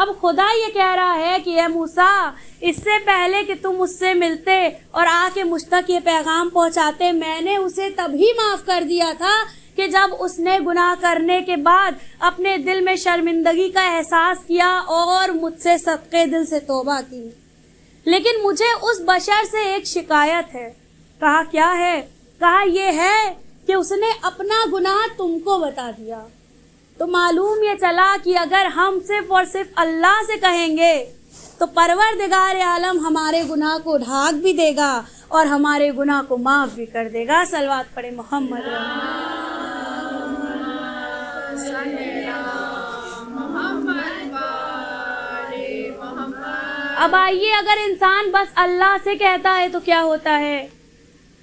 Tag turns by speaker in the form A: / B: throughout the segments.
A: اب خدا یہ کہہ رہا ہے کہ اے موسیٰ، اس سے پہلے کہ تم اس سے ملتے اور آ کے مجھ تک یہ پیغام پہنچاتے، میں نے اسے تبھی معاف کر دیا تھا کہ جب اس نے گناہ کرنے کے بعد اپنے دل میں شرمندگی کا احساس کیا اور مجھ سے صدقے دل سے توبہ کی۔ لیکن مجھے اس بشر سے ایک شکایت ہے۔ کہا کیا ہے؟ کہا یہ ہے کہ اس نے اپنا گناہ تم کو بتا دیا۔ تو معلوم یہ چلا کہ اگر ہم صرف اور صرف اللہ سے کہیں گے تو پروردگار عالم ہمارے گناہ کو ڈھانک بھی دے گا اور ہمارے گناہ کو معاف بھی کر دے گا۔ صلوات پڑھے محمد۔ اب آئیے، اگر انسان بس اللہ سے کہتا ہے تو کیا ہوتا ہے؟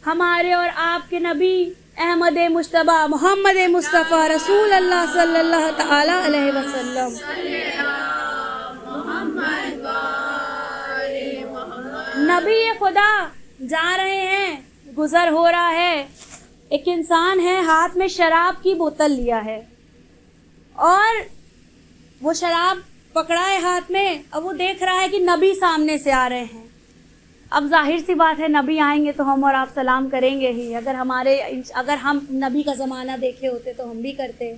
A: ہمارے اور آپ کے نبی احمد مجتبی محمد مصطفیٰ رسول اللہ صلی اللہ تعالی علیہ وسلم نبی خدا جا رہے ہیں، گزر ہو رہا ہے، ایک انسان ہے ہاتھ میں شراب کی بوتل لیا ہے اور وہ شراب پکڑا ہے ہاتھ میں، اب وہ دیکھ رہا ہے کہ نبی سامنے سے آ رہے ہیں۔ اب ظاہر سی بات ہے نبی آئیں گے تو ہم اور آپ سلام کریں گے ہی، اگر ہم نبی کا زمانہ دیکھے ہوتے تو ہم بھی کرتے۔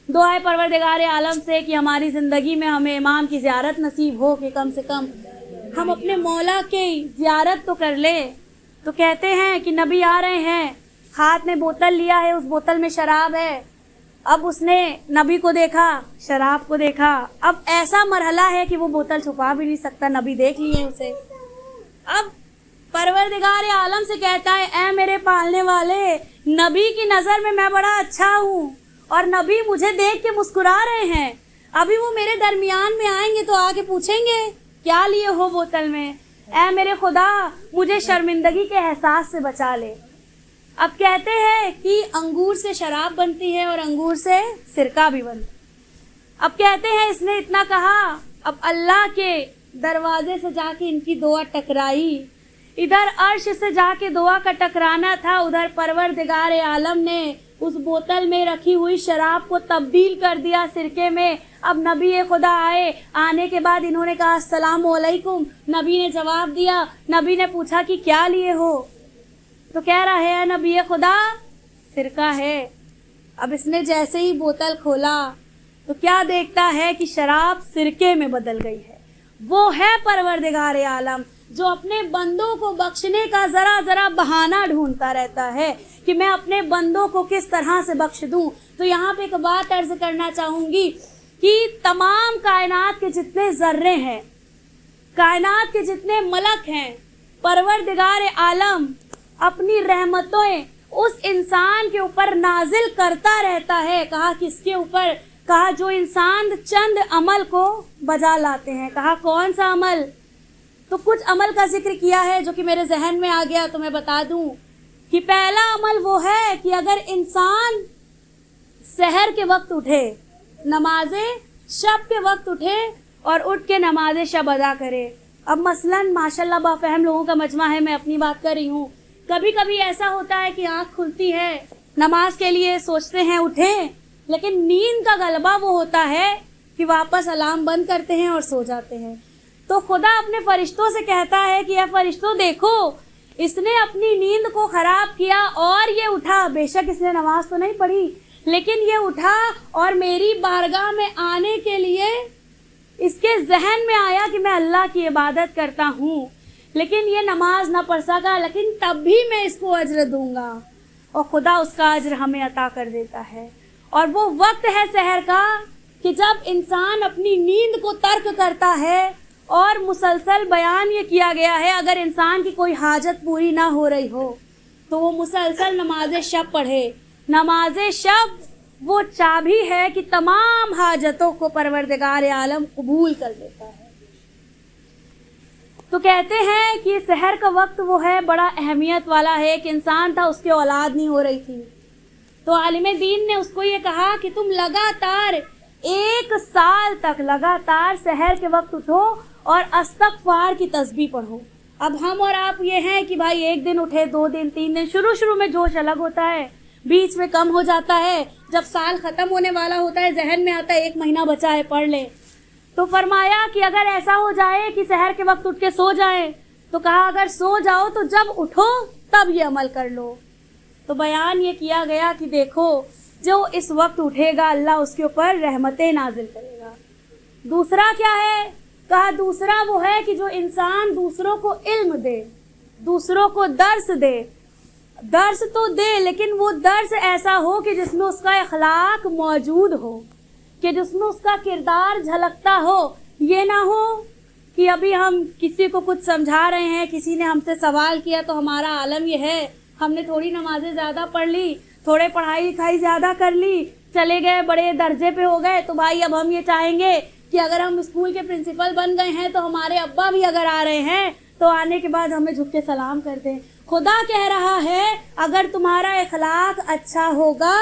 A: دعائے پروردگار عالم سے کہ ہماری زندگی میں ہمیں امام کی زیارت نصیب ہو کہ کم سے کم ہم اپنے مولا کی زیارت تو کر لیں۔ تو کہتے ہیں کہ نبی آ رہے ہیں، ہاتھ میں بوتل لیا ہے، اس بوتل میں شراب ہے۔ اب اس نے نبی کو دیکھا، شراب کو دیکھا، اب ایسا مرحلہ ہے کہ وہ بوتل چھپا بھی نہیں سکتا، نبی دیکھ لیے اسے۔ اب پروردگار عالم سے کہتا ہے اے میرے پالنے والے، نبی کی نظر میں بڑا اچھا ہوں اور نبی مجھے دیکھ کے مسکرا رہے ہیں، ابھی وہ میرے درمیان میں آئیں گے تو آ کے پوچھیں گے کیا لیے ہو بوتل میں؟ اے میرے خدا، مجھے شرمندگی کے احساس سے بچا لے۔ اب کہتے ہیں کہ انگور سے شراب بنتی ہے اور انگور سے سرکہ بھی بنتا ہے۔ اب کہتے ہیں اس نے اتنا کہا، اب اللہ کے دروازے سے جا کے ان کی دعا ٹکرائی، ادھر عرش سے جا کے دعا کا ٹکرانا تھا، ادھر پروردگار عالم نے اس بوتل میں رکھی ہوئی شراب کو تبدیل کر دیا سرکے میں۔ اب نبی خدا آئے، آنے کے بعد انہوں نے کہا السلام علیکم، نبی نے جواب دیا، نبی نے پوچھا کہ کیا لیے ہو؟ تو کہہ رہا ہے نبی خدا سرکہ ہے۔ اب اس نے جیسے ہی بوتل کھولا تو کیا دیکھتا ہے کہ شراب سرکے میں بدل گئی ہے۔ وہ ہے پروردگار عالم جو اپنے بندوں کو بخشنے کا ذرا ذرا بہانہ ڈھونڈتا رہتا ہے کہ میں اپنے بندوں کو کس طرح سے بخش دوں۔ تو یہاں پہ ایک بات عرض کرنا چاہوں گی کہ تمام کائنات کے جتنے ذرے ہیں، کائنات کے جتنے ملک ہیں، پروردگار عالم اپنی رحمتیں اس انسان کے اوپر نازل کرتا رہتا ہے۔ کہا کس کے اوپر؟ کہا جو انسان چند عمل کو بجا لاتے ہیں۔ کہا کون سا عمل؟ تو کچھ عمل کا ذکر کیا ہے جو کہ میرے ذہن میں آ گیا تو میں بتا دوں کہ پہلا عمل وہ ہے کہ اگر انسان سحر کے وقت اٹھے، نماز شب کے وقت اٹھے اور اٹھ کے نماز شب ادا کرے۔ اب مثلاً ماشاءاللہ بافہم لوگوں کا مجمع ہے، میں اپنی بات کر رہی ہوں، کبھی کبھی ایسا ہوتا ہے کہ آنکھ کھلتی ہے، نماز کے لیے سوچتے ہیں اٹھیں، لیکن نیند کا غلبہ وہ ہوتا ہے کہ واپس الارم بند کرتے ہیں اور سو جاتے ہیں۔ تو خدا اپنے فرشتوں سے کہتا ہے کہ اے فرشتوں دیکھو، اس نے اپنی نیند کو خراب کیا اور یہ اٹھا، بے شک اس نے نماز تو نہیں پڑھی لیکن یہ اٹھا اور میری بارگاہ میں آنے کے لیے اس کے ذہن میں آیا کہ میں اللہ کی عبادت کرتا ہوں، لیکن یہ نماز نہ پڑھ سکا، لیکن تب بھی میں اس کو اجر دوں گا، اور خدا اس کا اجر ہمیں عطا کر دیتا ہے۔ اور وہ وقت ہے سحر کا کہ جب انسان اپنی نیند کو ترک کرتا ہے، اور مسلسل بیان یہ کیا گیا ہے اگر انسان کی کوئی حاجت پوری نہ ہو رہی ہو تو وہ مسلسل نماز شب پڑھے۔ نماز شب وہ چابی ہے کہ تمام حاجتوں کو پروردگار عالم قبول کر دیتا ہے۔ تو کہتے ہیں کہ سحر کا وقت وہ ہے بڑا اہمیت والا ہے، کہ انسان تھا اس کی اولاد نہیں ہو رہی تھی، تو عالم دین نے اس کو یہ کہا کہ تم لگاتار 1 سال تک لگاتار سحر کے وقت اٹھو اور استغفار کی تسبیح پڑھو۔ اب ہم اور آپ یہ ہیں کہ بھائی 1 دن اٹھے، 2 دن، 3 دن، شروع میں جوش الگ ہوتا ہے، بیچ میں کم ہو جاتا ہے، جب سال ختم ہونے والا ہوتا ہے ذہن میں آتا ہے 1 مہینہ بچا ہے پڑھ لے۔ تو تو فرمایا کہ اگر ایسا ہو جائے کہ سحر کے وقت اٹھ کے سو جائیں، تو کہا اگر سو جاؤ تو جب اٹھو تب یہ عمل کر لو۔ تو بیان یہ کیا گیا کہ دیکھو جو اس وقت اٹھے گا اللہ اس کے اوپر رحمتیں نازل کرے گا۔ دوسرا کیا ہے؟ کہا دوسرا وہ ہے کہ جو انسان دوسروں کو علم دے، دوسروں کو درس دے، درس تو دے لیکن وہ درس ایسا ہو کہ جس میں اس کا اخلاق موجود ہو، کہ جس میں اس کا کردار جھلکتا ہو۔ یہ نہ ہو کہ ابھی ہم کسی کو کچھ سمجھا رہے ہیں، کسی نے ہم سے سوال کیا تو ہمارا عالم یہ ہے، ہم نے تھوڑی نمازیں زیادہ پڑھ لی، تھوڑے پڑھائی لکھائی زیادہ کر لی، چلے گئے بڑے درجے پہ ہو گئے، تو بھائی اب ہم یہ چاہیں گے کہ اگر ہم اسکول کے پرنسپل بن گئے ہیں تو ہمارے ابا بھی اگر آ رہے ہیں تو آنے کے بعد ہمیں جھک کے سلام کرتے ہیں۔ خدا کہہ رہا ہے اگر تمہارا اخلاق اچھا ہوگا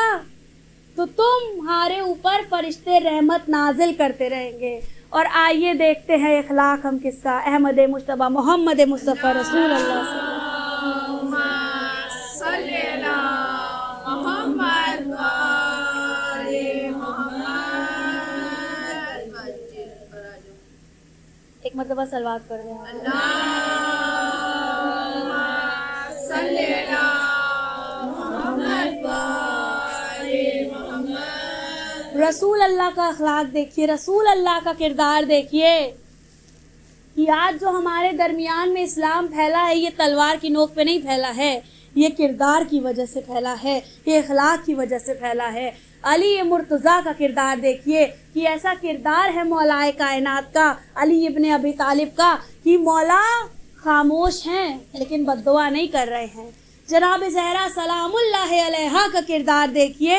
A: تو تمہارے اوپر فرشتے رحمت نازل کرتے رہیں گے۔ اور آئیے دیکھتے ہیں اخلاق ہم کس کا، احمد مجتبی محمد مصطفیٰ رسول اللہ صلی اللہ علیہ وسلم۔
B: صلی اللہ محمد وآل محمد۔
A: ایک مرتبہ صلوات پڑھ دیں۔
B: صلی اللہ محمد وآل محمد۔
A: رسول اللہ کا اخلاق دیکھیے، رسول اللہ کا کردار دیکھیے کہ آج جو ہمارے درمیان میں اسلام پھیلا ہے یہ تلوار کی نوک پہ نہیں پھیلا ہے، یہ کردار کی وجہ سے پھیلا ہے، یہ اخلاق کی وجہ سے پھیلا ہے۔ علی مرتضیٰ کا کردار دیکھیے کہ ایسا کردار ہے مولا کائنات کا، علی ابن ابی طالب کا، کہ مولا خاموش ہیں لیکن بد دعا نہیں کر رہے ہیں۔ جناب زہرا سلام اللہ علیہا کا کردار دیکھیے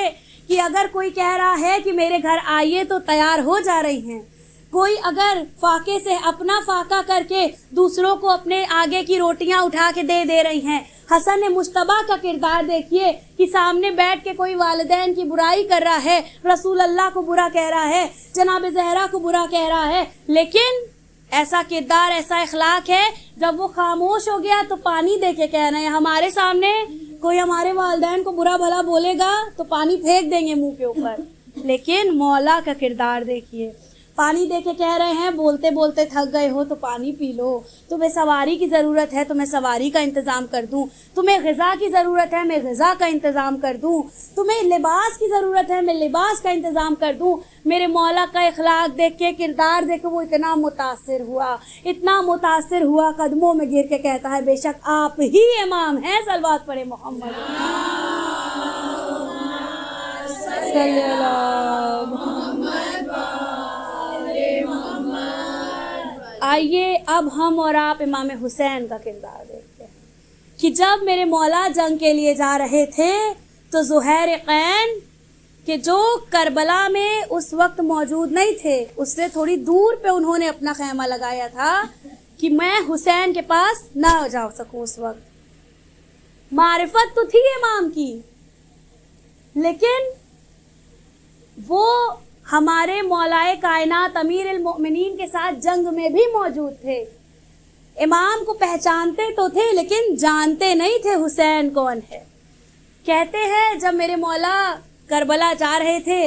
A: کہ اگر کوئی کہہ رہا ہے کہ میرے گھر آئیے تو تیار ہو جا رہی ہیں، کوئی اگر فاقے سے اپنا فاقہ کر کے دوسروں کو اپنے آگے کی روٹیاں اٹھا کے دے رہی ہیں۔ حسن مجتبیٰ کا کردار دیکھیے کہ سامنے بیٹھ کے کوئی والدین کی برائی کر رہا ہے، رسول اللہ کو برا کہہ رہا ہے، جناب زہرا کو برا کہہ رہا ہے، لیکن ایسا کردار ایسا اخلاق ہے جب وہ خاموش ہو گیا تو پانی دے کے کہہ رہے ہیں۔ ہمارے سامنے کوئی ہمارے والدین کو برا بھلا بولے گا تو پانی پھینک دیں گے منہ کے اوپر، لیکن مولا کا کردار دیکھیے، پانی دے کے کہہ رہے ہیں بولتے بولتے تھک گئے ہو تو پانی پی لو، تمہیں سواری کی ضرورت ہے تو میں سواری کا انتظام کر دوں، تمہیں غذا کی ضرورت ہے میں غذا کا انتظام کر دوں، تمہیں لباس کی ضرورت ہے میں لباس کا انتظام کر دوں۔ میرے مولا کا اخلاق دیکھ کے، کردار دیکھ کے وہ اتنا متاثر ہوا قدموں میں گر کے کہتا ہے بے شک آپ ہی امام ہیں، صلوات پڑھے محمد صلی اللہ محمد۔ آئیے اب ہم اور آپ امام حسین کا کردار دیکھتے ہیں کہ جب میرے مولا جنگ کے لیے جا رہے تھے تو زہیر قین کہ جو کربلا میں اس وقت موجود نہیں تھے، اس سے تھوڑی دور پہ انہوں نے اپنا خیمہ لگایا تھا کہ میں حسین کے پاس نہ جا سکوں۔ اس وقت معرفت تو تھی امام کی، لیکن وہ ہمارے مولائے کائنات امیر المؤمنین کے ساتھ جنگ میں بھی موجود تھے، امام کو پہچانتے تو تھے لیکن جانتے نہیں تھے حسین کون ہے۔ کہتے ہیں جب میرے مولا کربلا جا رہے تھے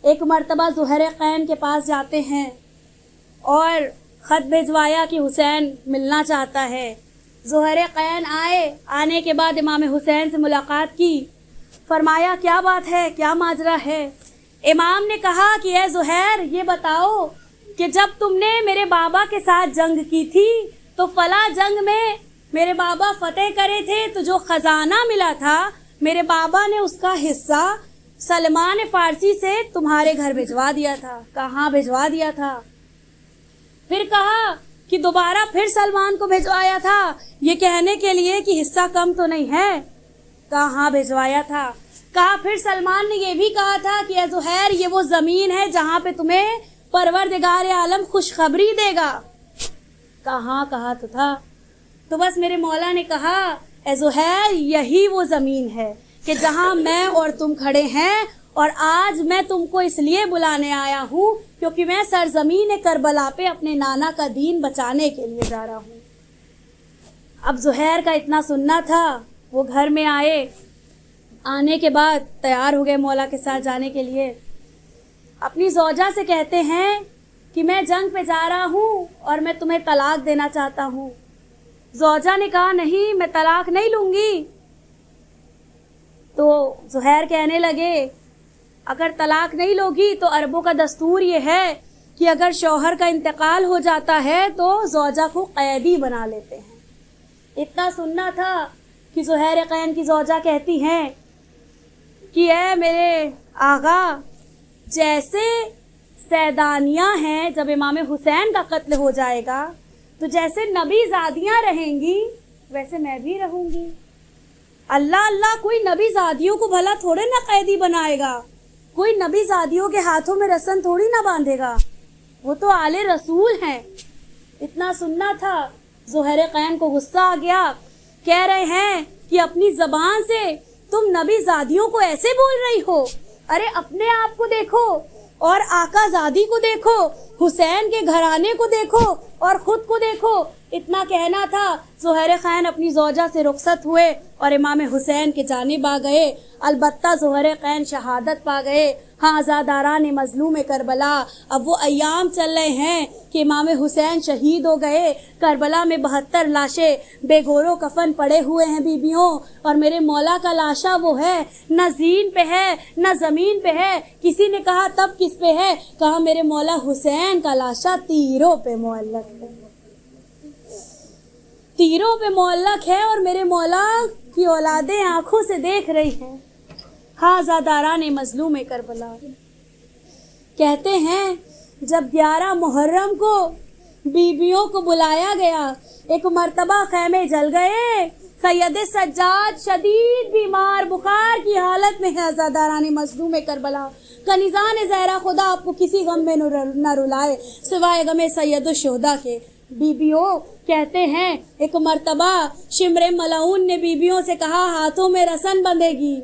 A: ایک مرتبہ زہیر قین کے پاس جاتے ہیں اور خط بھیجوایا کہ حسین ملنا چاہتا ہے۔ زہیر قین آنے کے بعد امام حسین سے ملاقات کی، فرمایا کیا بات ہے، کیا ماجرا ہے؟ امام نے کہا کہ اے زہیر یہ بتاؤ کہ جب تم نے میرے بابا کے ساتھ جنگ کی تھی تو فلاں جنگ میں میرے بابا فتح کرے تھے تو جو خزانہ ملا تھا میرے بابا نے اس کا حصہ سلمان فارسی سے تمہارے گھر بھجوا دیا تھا۔ کہاں بھجوا دیا تھا؟ پھر کہا کہ دوبارہ پھر سلمان کو بھجوایا تھا یہ کہنے کے لیے کہ حصہ کم تو نہیں ہے۔ کہاں بھجوایا تھا؟ کہا پھر سلمان نے یہ بھی کہا تھا کہ اے زہیر یہ وہ زمین ہے جہاں پہ تمہیں پروردگار عالم خوشخبری دے گا۔ کہاں کہا تو تھا؟ تو بس میرے مولا نے کہا اے زہیر یہی وہ زمین ہے کہ جہاں میں اور تم کھڑے ہیں، اور آج میں تم کو اس لیے بلانے آیا ہوں کیونکہ میں سرزمین کربلا پہ اپنے نانا کا دین بچانے کے لیے جا رہا ہوں۔ اب زہیر کا اتنا سننا تھا، وہ گھر میں آنے کے بعد تیار ہو گئے مولا کے ساتھ جانے کے لیے۔ اپنی زوجہ سے کہتے ہیں کہ میں جنگ پہ جا رہا ہوں اور میں تمہیں طلاق دینا چاہتا ہوں. زوجہ نے کہا نہیں میں طلاق نہیں لوں گی. تو زہیر کہنے لگے اگر طلاق نہیں لوگی تو عربوں کا دستور یہ ہے کہ اگر شوہر کا انتقال ہو جاتا ہے تو زوجہ کو قیدی بنا لیتے ہیں. اتنا سننا تھا کہ زہیر قین کی زوجہ کہتی ہیں کہ اے میرے آغا جیسے سیدانیاں ہیں جب امام حسین کا قتل ہو جائے گا تو جیسے نبی زادیاں رہیں گی ویسے میں بھی رہوں گی. اللہ اللہ کوئی نبی زادیوں کو بھلا تھوڑے نہ قیدی بنائے گا, کوئی نبی زادیوں کے ہاتھوں میں رسن تھوڑی نہ باندھے گا, وہ تو آل رسول ہیں. اتنا سننا تھا. زہیر قین کو غصہ آ گیا. کہہ رہے ہیں کہ اپنی زبان سے تم نبی زادیوں کو ایسے بول رہی ہو. ارے اپنے آپ کو دیکھو اور آقا زادی کو دیکھو, حسین کے گھرانے کو دیکھو اور خود کو دیکھو. اتنا کہنا تھا. زہیر قین اپنی زوجہ سے رخصت ہوئے اور امام حسین کے جانب آ گئے. البتہ زہیر قین شہادت پا گئے. ہاں عزاداران مظلوم کربلا, اب وہ ایام چل رہے ہیں کہ امام حسین شہید ہو گئے. کربلا میں 72 لاشیں بے گور و کفن پڑے ہوئے ہیں بیبیوں, اور میرے مولا کا لاشا وہ ہے نہ زین پہ ہے نہ زمین پہ ہے. کسی نے کہا تب کس پہ ہے؟ کہا میرے مولا حسین کا لاشا تیروں پہ معلق ہے, تیروں پہ معلق ہے, اور میرے مولا کی اولادیں آنکھوں سے دیکھ رہی ہیں. ہاں زاداران مظلوم کربلا. کہتے ہیں جب 11 محرم کو بیبیوں کو بلایا گیا, ایک مرتبہ خیمے جل گئے. سید سجاد شدید بیمار بخار کی حالت میں ہے. زاداران مظلوم کربلا, کنیزان زہرا خدا آپ کو کسی غم میں نہ رلائے سوائے غم سید الشہداء کے. بیبیوں کہتے ہیں ایک مرتبہ شمر ملعون نے بیبیوں سے کہا ہاتھوں میں رسن بندھے گی.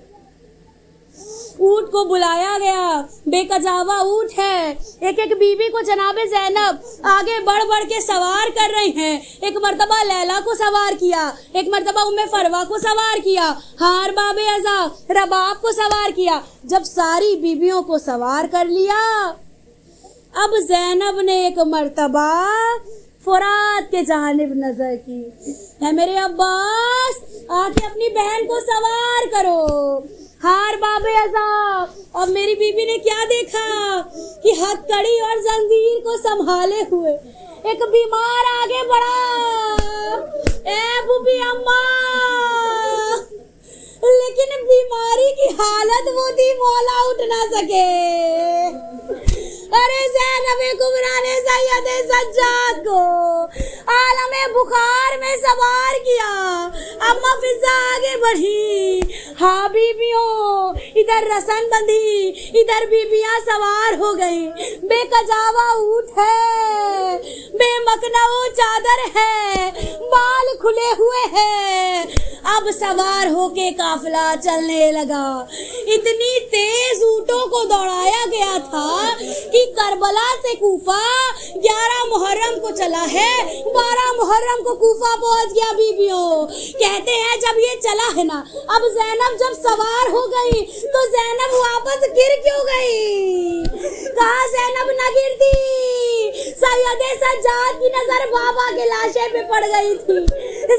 A: اونٹ کو بلایا گیا, بے کجاوا اونٹ ہے. ایک ایک بیوی کو جناب زینب آگے بڑھ بڑھ کے سوار کر رہی ہیں. ایک مرتبہ لیلا کو سوار کیا, ایک مرتبہ ام فروا کو سوار کیا, ہار باب ازا رباب کو سوار کیا. جب ساری بیویوں کو سوار کر لیا, اب زینب نے ایک مرتبہ فرات کے جانب نظر کی. اے میرے عباس آ کے اپنی بہن کو سوار کرو. ہار باب ازا. اور میری بیوی نے کیا دیکھا کہ ہتھ کڑی اور زنجیر کو سنبھالے ہوئے ایک بیمار آگے بڑھا. اے بوبی اماں, لیکن بیماری کی حالت وہ تھی مولا اٹھ نہ سکے. ارے زینب کبریٰ نے سید سجاد کو عالم بخار میں سوار کیا. اما فضا آگے بڑھی. ہاں بیبیوں, ادھر رسن بندھی, ادھر بیبیاں سوار ہو گئی. بے کجاوا اونٹ ہے, بے مکنو چادر ہے, بال کھلے ہوئے ہیں. اب سوار ہو کے قافلہ چلنے لگا. اتنی تیز اونٹوں کو دوڑایا گیا تھا کہ کربلا سے کوفہ 11 محرم کو چلا ہے, 12 محرم کو کوفہ پہنچ گیا. بیبیوں کہتے ہیں جب یہ چلا ہے نا, اب زینب جب سوار ہو گئی تو زینب واپس گر کیوں گئی؟ کہا زینب نہ گرتی, سید سجاد کی نظر بابا کے لاشے پہ پڑ گئی تھی.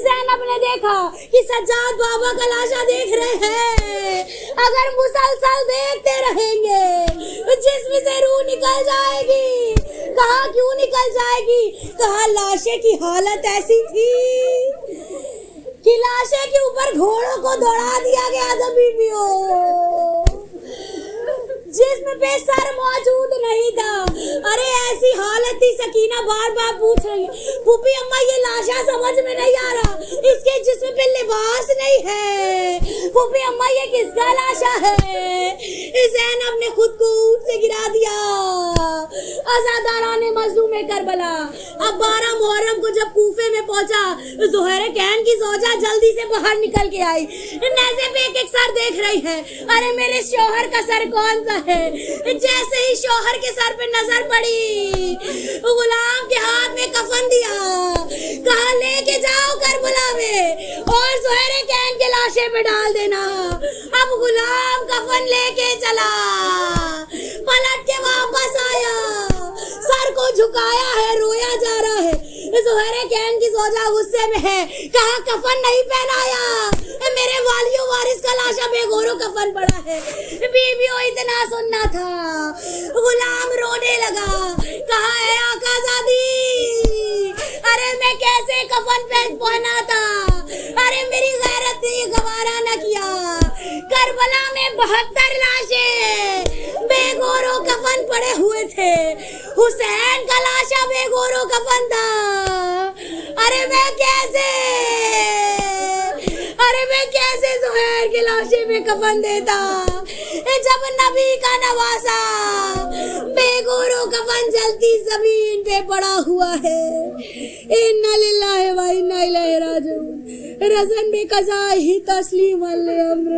A: زینب نے دیکھا کہ سجاد بابا کا لاشا دیکھ رہے ہیں, اگر مسلسل دیکھتے رہیں گے جسم سے روح نکل جائے گی. کہا کیوں نکل جائے گی؟ کہا لاشے کی حالت ایسی تھی کہ لاشے کے اوپر گھوڑوں کو دوڑا دیا گیا تھا. بیبیوں جسم پہ سر موجود نہیں تھا. ارے ایسی حالت تھی. سکینہ بار بار پوچھ رہی ہے پھوپھی اماں یہ لاشا سمجھ میں نہیں آ رہا, اس کے جسم پہ لباس نہیں ہے. پھوپھی اماں یہ کس کا لاشا ہے؟ زینب نے خود کو اونٹ سے گرا دیا. عزاداران مظلوم کربلا. اب 12 محرم کو جب کوفے میں پہنچا, زہیر قین کی زوجہ جلدی سے باہر نکل کے آئی. نیزے پہ ایک ایک سر دیکھ رہی ہے. ارے میرے شوہر کا سر کون سا ہے؟ جیسے ہی شوہر کے سر پہ نظر پڑی, غلام کے ہاتھ میں کفن دیا. کہا لے کے جاؤ کربلا میں اور زہیر قین کے لاشے پہ ڈال دینا. اب غلام کفن لے کے چلا, پلٹ کے واپس آیا, سر کو
C: جھکایا ہے رویا جا رہا ہے۔ زہرا کین کی زوجہ غصے میں ہے، کہا کفن نہیں پہنایا، میرے والیو وارث کا لاشا بے گورو کفن پڑا ہے۔ بیویوں اتنا سننا تھا، غلام رونے لگا، کہا اے آقا زادی، ارے میں کیسے کفن پہنا تھا، ارے میری غیرت نے یہ گوارا نہ کیا۔ کربلا میں 72 لاشیں بے گورو کفن پڑے ہوئے تھے، حسین کا لاشا بے گورو کفن تھا، ارے میں کیسے زہیر کے لاشے میں کفن دیتا، جب نبی کا نواسا بے گورو کفن جلتی زمین پہ پڑا ہوا ہے۔ انا للہ و انا الیہ راجعون، رزن بے قضا ہی تسلیم الامر۔